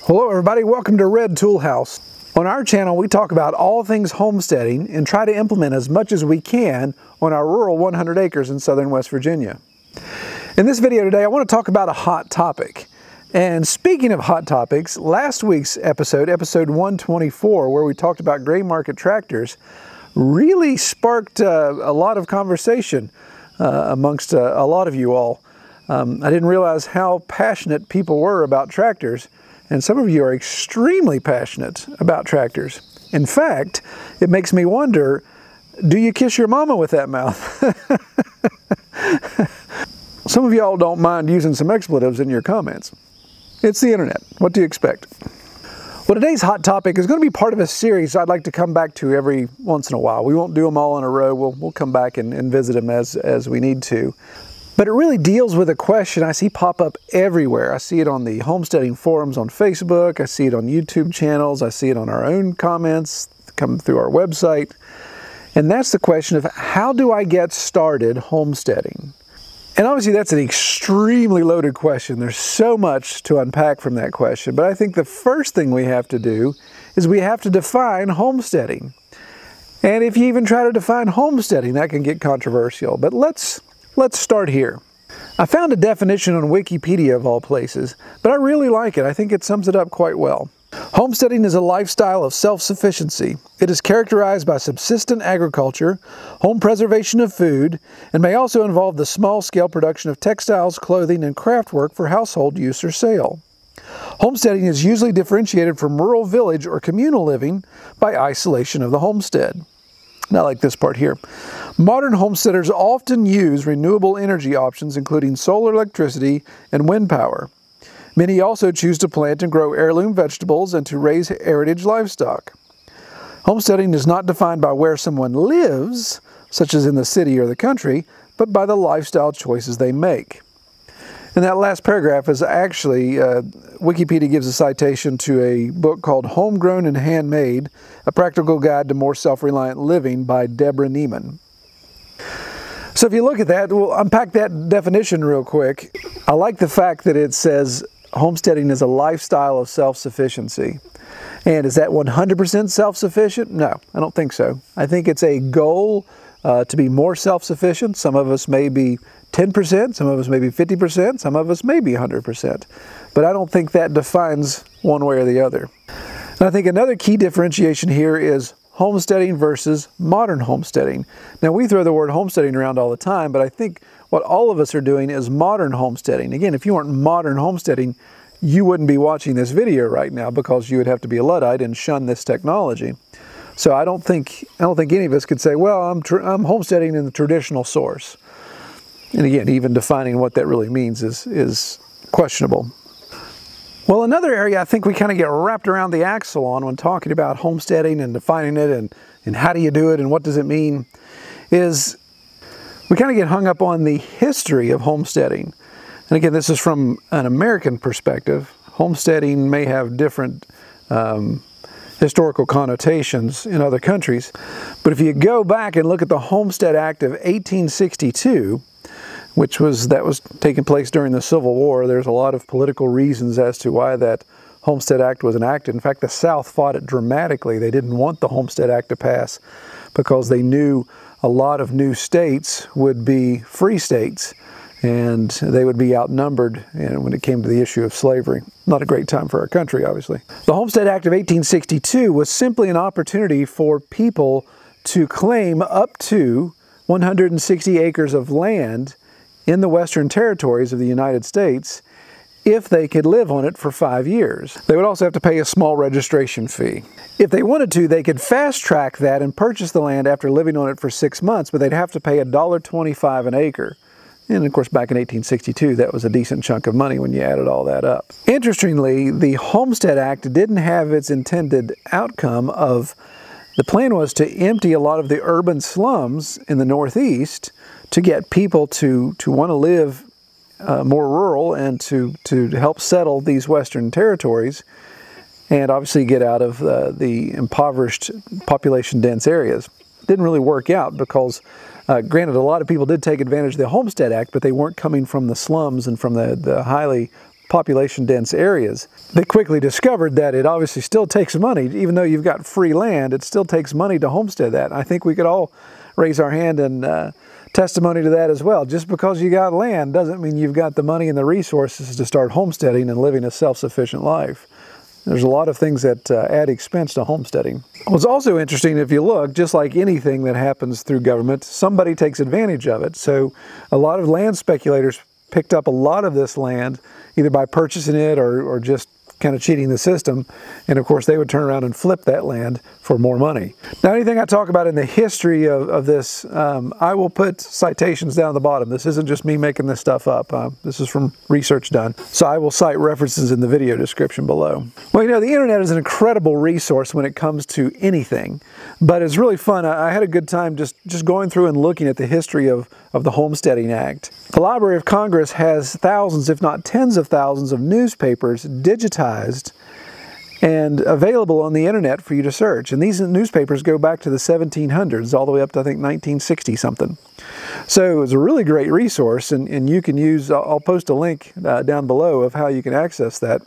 Hello everybody, welcome to Red Tool House. On our channel we talk about all things homesteading and try to implement as much as we can on our rural 100 acres in southern West Virginia. In this video today I want to talk about a hot topic. And speaking of hot topics, last week's episode 124, where we talked about gray market tractors, really sparked a lot of conversation amongst a lot of you all. I didn't realize how passionate people were about tractors. And some of you are extremely passionate about tractors. In fact, it makes me wonder, do you kiss your mama with that mouth? Some of y'all don't mind using some expletives in your comments. It's the internet. What do you expect? Well, today's hot topic is going to be part of a series I'd like to come back to every once in a while. We won't do them all in a row. We'll come back and visit them as we need to. But it really deals with a question I see pop up everywhere. I see it on the homesteading forums on Facebook. I see it on YouTube channels. I see it on our own comments coming through our website. And that's the question of, how do I get started homesteading? And obviously that's an extremely loaded question. There's so much to unpack from that question. But I think the first thing we have to do is we have to define homesteading. And if you even try to define homesteading, that can get controversial. But let's start here. I found a definition on Wikipedia of all places, but I really like it. I think it sums it up quite well. Homesteading is a lifestyle of self-sufficiency. It is characterized by subsistent agriculture, home preservation of food, and may also involve the small-scale production of textiles, clothing, and craftwork for household use or sale. Homesteading is usually differentiated from rural village or communal living by isolation of the homestead. And I like this part here. Modern homesteaders often use renewable energy options, including solar electricity and wind power. Many also choose to plant and grow heirloom vegetables and to raise heritage livestock. Homesteading is not defined by where someone lives, such as in the city or the country, but by the lifestyle choices they make. And that last paragraph is actually, Wikipedia gives a citation to a book called Homegrown and Handmade, A Practical Guide to More Self-Reliant Living by Deborah Neiman. So if you look at that, we'll unpack that definition real quick. I like the fact that it says homesteading is a lifestyle of self-sufficiency. And is that 100% self-sufficient? No, I don't think so. I think it's a goal to be more self-sufficient. Some of us may be 10%, some of us may be 50%, some of us may be 100%. But I don't think that defines one way or the other. And I think another key differentiation here is homesteading versus modern homesteading. Now, we throw the word homesteading around all the time, but I think what all of us are doing is modern homesteading. Again, if you weren't modern homesteading, you wouldn't be watching this video right now, because you would have to be a Luddite and shun this technology. So I don't think any of us could say, well, I'm homesteading in the traditional source. And again, even defining what that really means is questionable. Well, another area I think we kind of get wrapped around the axle on when talking about homesteading and defining it and how do you do it and what does it mean is we kind of get hung up on the history of homesteading. And again, this is from an American perspective. Homesteading may have different historical connotations in other countries. But if you go back and look at the Homestead Act of 1862, that was taking place during the Civil War. There's a lot of political reasons as to why that Homestead Act was enacted. In fact, the South fought it dramatically. They didn't want the Homestead Act to pass because they knew a lot of new states would be free states and they would be outnumbered when it came to the issue of slavery. Not a great time for our country, obviously. The Homestead Act of 1862 was simply an opportunity for people to claim up to 160 acres of land in the Western Territories of the United States if they could live on it for 5 years. They would also have to pay a small registration fee. If they wanted to, they could fast track that and purchase the land after living on it for 6 months, but they'd have to pay $1.25 an acre. And of course, back in 1862, that was a decent chunk of money when you added all that up. Interestingly, the Homestead Act didn't have its intended outcome of, the plan was to empty a lot of the urban slums in the Northeast to get people to want to live more rural and to help settle these Western territories and obviously get out of the impoverished population-dense areas. It didn't really work out because, granted, a lot of people did take advantage of the Homestead Act, but they weren't coming from the slums and from the highly population dense areas. They quickly discovered that it obviously still takes money. Even though you've got free land, it still takes money to homestead that. I think we could all raise our hand and testimony to that as well. Just because you got land doesn't mean you've got the money and the resources to start homesteading and living a self-sufficient life. There's a lot of things that add expense to homesteading. What's also interesting, if you look, just like anything that happens through government, somebody takes advantage of it. So a lot of land speculators picked up a lot of this land, either by purchasing it or just kind of cheating the system, and of course they would turn around and flip that land for more money. Now, anything I talk about in the history of this, I will put citations down at the bottom. This isn't just me making this stuff up. This is from research done. So I will cite references in the video description below. Well, you know, the internet is an incredible resource when it comes to anything, but it's really fun. I had a good time just going through and looking at the history of the Homesteading Act. The Library of Congress has thousands, if not tens of thousands, of newspapers digitized and available on the internet for you to search. And these newspapers go back to the 1700s, all the way up to, I think, 1960 something. So it was a really great resource, and you can use, I'll post a link down below of how you can access that.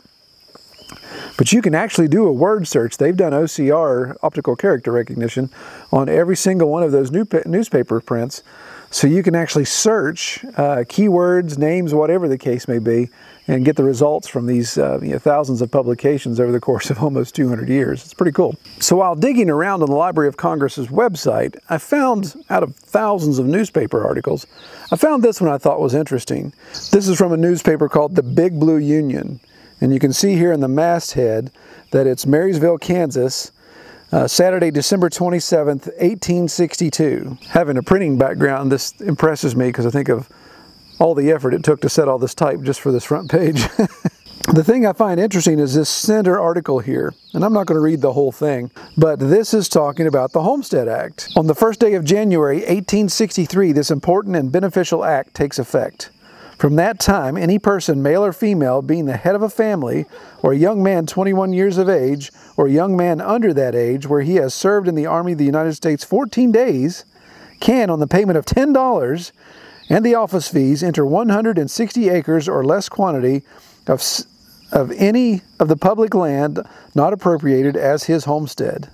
But you can actually do a word search. They've done OCR, optical character recognition, on every single one of those newspaper prints. So you can actually search keywords, names, whatever the case may be, and get the results from these thousands of publications over the course of almost 200 years. It's pretty cool. So while digging around on the Library of Congress's website, I found, out of thousands of newspaper articles, I found this one I thought was interesting. This is from a newspaper called the Big Blue Union. And you can see here in the masthead that it's Marysville, Kansas, Saturday, December 27th, 1862. Having a printing background, this impresses me because I think of all the effort it took to set all this type just for this front page. The thing I find interesting is this center article here, and I'm not going to read the whole thing, but this is talking about the Homestead Act. On the first day of January, 1863, this important and beneficial act takes effect. From that time, any person, male or female, being the head of a family, or a young man 21 years of age, or a young man under that age, where he has served in the Army of the United States 14 days, can, on the payment of $10 and the office fees, enter 160 acres or less quantity of any of the public land not appropriated as his homestead.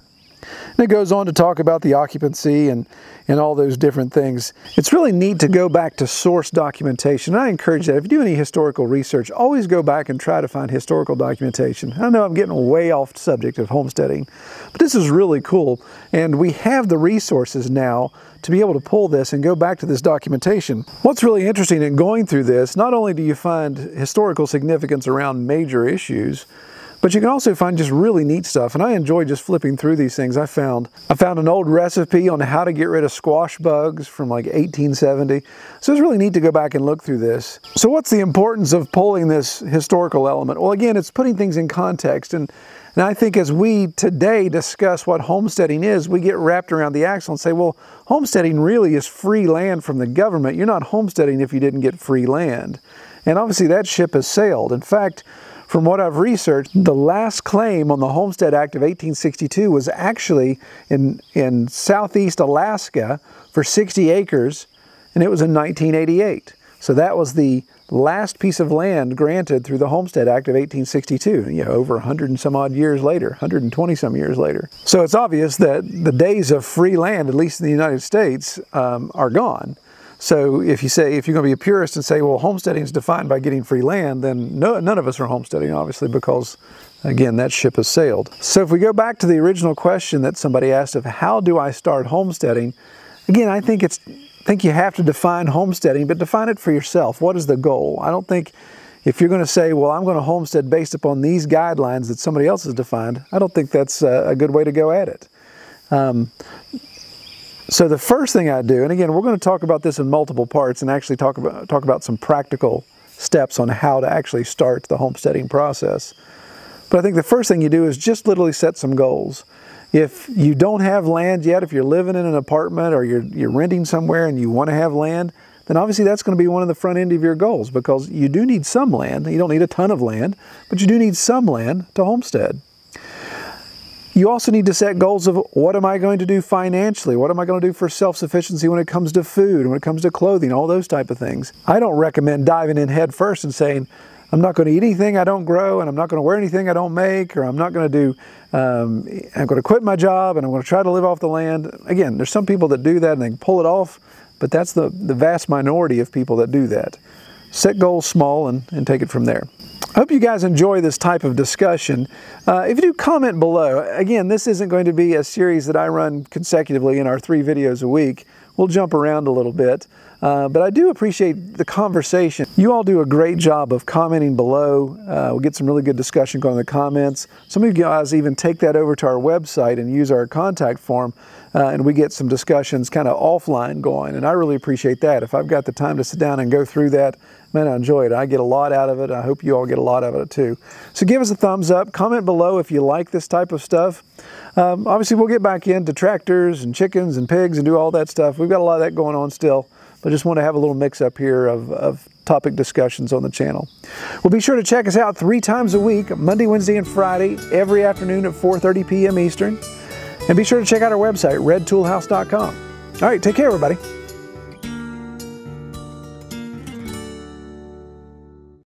And it goes on to talk about the occupancy and all those different things. It's really neat to go back to source documentation. And I encourage that. If you do any historical research, always go back and try to find historical documentation. I know I'm getting way off subject of homesteading, but this is really cool. And we have the resources now to be able to pull this and go back to this documentation. What's really interesting in going through this, not only do you find historical significance around major issues, but you can also find just really neat stuff, and I enjoy just flipping through these things. I found an old recipe on how to get rid of squash bugs from like 1870. So it's really neat to go back and look through this. So what's the importance of pulling this historical element? Well, again, it's putting things in context, and I think as we today discuss what homesteading is, we get wrapped around the axle and say, well, homesteading really is free land from the government. You're not homesteading if you didn't get free land. And obviously that ship has sailed. In fact, from what I've researched, the last claim on the Homestead Act of 1862 was actually in southeast Alaska for 60 acres, and it was in 1988. So that was the last piece of land granted through the Homestead Act of 1862, over 100 and some odd years later, 120 some years later. So it's obvious that the days of free land, at least in the United States, are gone. So if you're going to be a purist and say, well, homesteading is defined by getting free land, then none of us are homesteading, obviously, because, again, that ship has sailed. So if we go back to the original question that somebody asked of how do I start homesteading, again, I think you have to define homesteading, but define it for yourself. What is the goal? I don't think if you're going to say, well, I'm going to homestead based upon these guidelines that somebody else has defined, I don't think that's a good way to go at it. So the first thing I do, and again, we're going to talk about this in multiple parts and actually talk about some practical steps on how to actually start the homesteading process. But I think the first thing you do is just literally set some goals. If you don't have land yet, if you're living in an apartment or you're renting somewhere and you want to have land, then obviously that's going to be one of the front end of your goals, because you do need some land. You don't need a ton of land, but you do need some land to homestead. You also need to set goals of what am I going to do financially? What am I going to do for self-sufficiency when it comes to food, when it comes to clothing, all those type of things. I don't recommend diving in head first and saying, I'm not going to eat anything I don't grow, and I'm not going to wear anything I don't make, or I'm not going to do, I'm going to quit my job and I'm going to try to live off the land. Again, there's some people that do that and they can pull it off, but that's the vast minority of people that do that. Set goals small and take it from there. I hope you guys enjoy this type of discussion. If you do, comment below. Again, this isn't going to be a series that I run consecutively in our 3 videos a week. We'll jump around a little bit, but I do appreciate the conversation. You all do a great job of commenting below. We'll get some really good discussion going in the comments. Some of you guys even take that over to our website and use our contact form, and we get some discussions kind of offline going, and I really appreciate that. If I've got the time to sit down and go through that, man, I enjoy it. I get a lot out of it. I hope you all get a lot out of it too. So give us a thumbs up. Comment below if you like this type of stuff. Obviously, we'll get back into tractors and chickens and pigs and do all that stuff. We've got a lot of that going on still, but just want to have a little mix up here of topic discussions on the channel. Well, be sure to check us out 3 times a week, Monday, Wednesday, and Friday, every afternoon at 4:30 p.m. Eastern. And be sure to check out our website, redtoolhouse.com. All right, take care, everybody.